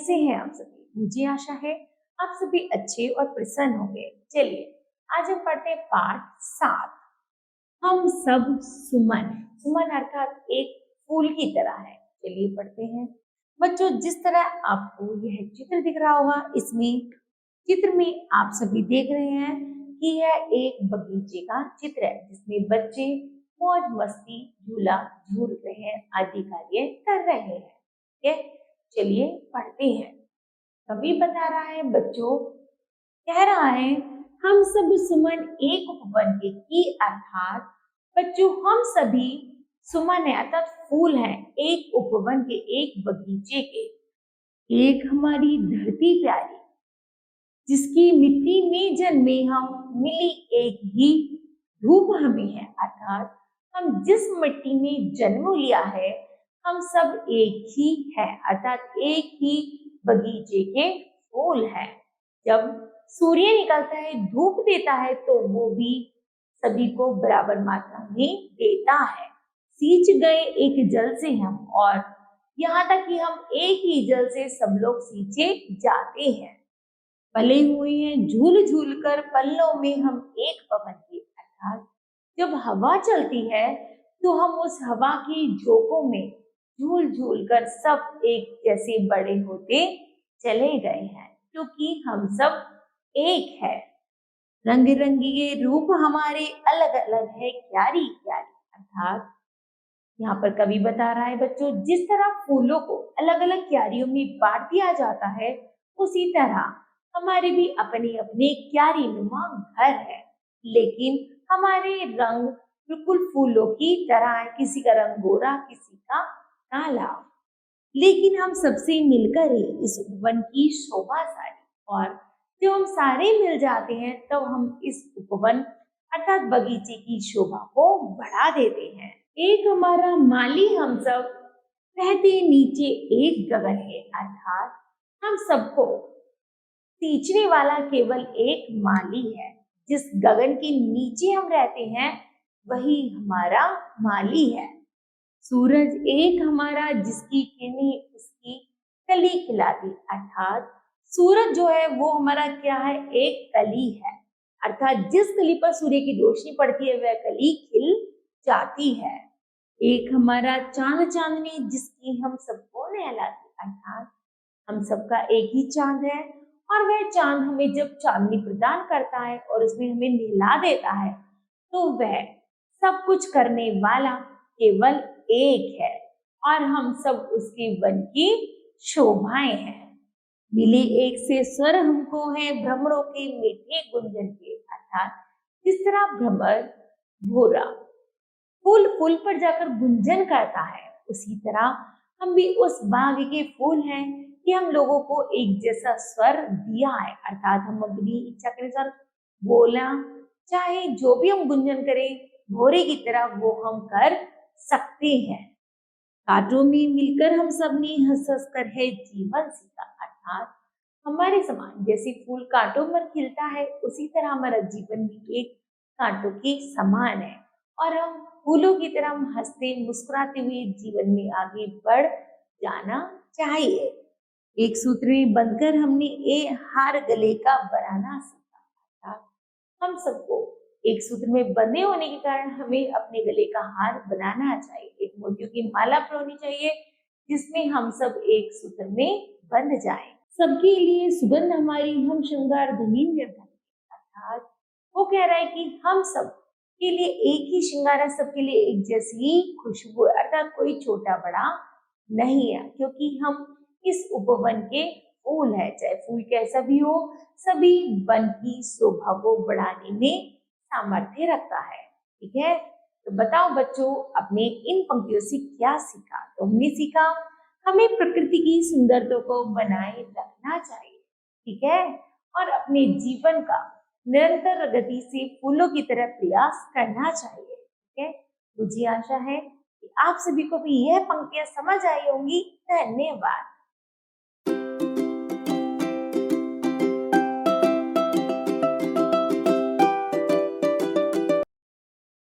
कैसे हैं आप सभी? मुझे आशा है आप सभी अच्छे और प्रसन्न होंगे। चलिए आज हम पढ़ते हैं पाठ 7। हम सब सुमन। सुमन अर्थात एक फूल की तरह है। चलिए पढ़ते हैं। बच्चों, जिस तरह आपको यह चित्र दिख रहा होगा, इसमें चित्र में आप सभी देख रहे हैं कि यह एक बगीचे का चित्र है जिसमें बच्चे मौज मस्ती झूला झूल रहे हैं, आदि कार्य कर रहे हैं। ठीक है, चलिए पढ़ते हैं। कवि बता रहा है बच्चों, कह रहा है हम सब सुमन एक उपवन के, की अर्थात बच्चों हम सभी सुमन है अर्थात फूल हैं एक उपवन के, एक बगीचे के। एक हमारी धरती प्यारी जिसकी मिट्टी में जन्मे हम, मिली एक ही धूप हमें है अर्थात हम जिस मिट्टी में जन्म लिया है हम सब एक ही है अर्थात एक ही बगीचे के फूल हैं। जब सूर्य निकलता है, धूप देता है, तो वो भी सभी को बराबर मात्रा में देता है। सींच गए एक जल से हम, और यहाँ तक कि हम एक ही जल से सब लोग सींचे जाते हैं। पले हुए हैं झूल झूल कर पल्लों में हम एक पवन के अर्थात जब हवा चलती है तो हम उस हवा की झोंकों में झूल झूल कर सब एक जैसे बड़े होते चले गए हैं, क्योंकि हम सब एक है। रंग रंगीले रूप हमारे अलग अलग है, क्यारी क्यारी अर्थात यहाँ पर कवि बता रहा है बच्चों, जिस तरह फूलों को अलग अलग क्यारियों में बांट दिया जाता है, उसी तरह हमारे भी अपने अपने क्यारी नुमा घर है, लेकिन हमारे रंग बिल्कुल फूलों की तरह है। किसी का रंग गोरा, किसी का काला, लेकिन हम सबसे मिलकर ही इस उपवन की शोभा सारी, और जब हम सारे मिल जाते हैं तब तो हम इस उपवन अर्थात बगीचे की शोभा को बढ़ा देते हैं। एक हमारा माली हम सब, रहते नीचे एक गगन है अर्थात हम सबको सींचने वाला केवल एक माली है। जिस गगन के नीचे हम रहते हैं वही हमारा माली है। सूरज एक हमारा, जिसकी किरणें उसकी कली खिलाती अर्थात सूरज जो है वो हमारा क्या है, एक कली है अर्थात जिस कली पर सूर्य की रोशनी पड़ती है वह कली खिल जाती है। एक हमारा चांद चांदनी, जिसकी हम सबको नहलाती अर्थात हम सबका एक ही चांद है, और वह चांद हमें जब चांदनी प्रदान करता है और उसमें हमें नहला देता है तो वह सब कुछ करने वाला केवल एक है, और हम सब उसके वन की शोभाएं हैं। मिले एक से स्वर हमको है, भ्रमरों के मीठे गुंजन के अर्थात जिस तरह भ्रमर भोरा फूल फूल पर जाकर गुंजन करता है, उसी तरह हम भी उस बाग के फूल हैं कि हम लोगों को एक जैसा स्वर दिया है अर्थात हम अपनी इच्छा के अनुसार बोला चाहे जो भी हम गुंजन करें भोरे की तरह वो हम कर सकते हैं। कांटों में मिलकर हम सब ने हंस हंस कर है जीवन सीखा अर्थात हमारे समान जैसे फूल कांटों पर खिलता है, उसी तरह हमारा जीवन भी एक कांटों के समान है, और हम फूलों की तरह हम हंसते मुस्कुराते हुए जीवन में आगे बढ़ जाना चाहिए। एक सूत्र में बंधकर हमने हार गले का बनाना सीखा अर्थात हम सबको एक सूत्र में बंधे होने के कारण हमें अपने गले का हार बनाना चाहिए। एक मोतियों की माला परोनी चाहिए जिसमें हम सब एक सूत्र में बंध जाएं। सबके लिए सुगंध हमारी, हम श्रृंगार धनी अर्थात वो कह रहा है कि हम सब के लिए एक ही श्रृंगार है, सबके लिए एक जैसी खुशबू अर्थात कोई छोटा बड़ा नहीं है, क्योंकि हम इस उपवन के फूल है। चाहे फूल कैसा भी हो, सभी वन की शोभा को बढ़ाने में सामर्थ्य रखता है। ठीक है, तो बताओ बच्चों, अपने इन पंक्तियों से क्या सीखा? तो हमने सीखा हमें प्रकृति की सुंदरता को बनाए रखना चाहिए। ठीक है, और अपने जीवन का निरंतर गति से फूलों की तरह प्रयास करना चाहिए। ठीक है, मुझे आशा है कि आप सभी को भी यह पंक्तियां समझ आई होंगी। धन्यवाद।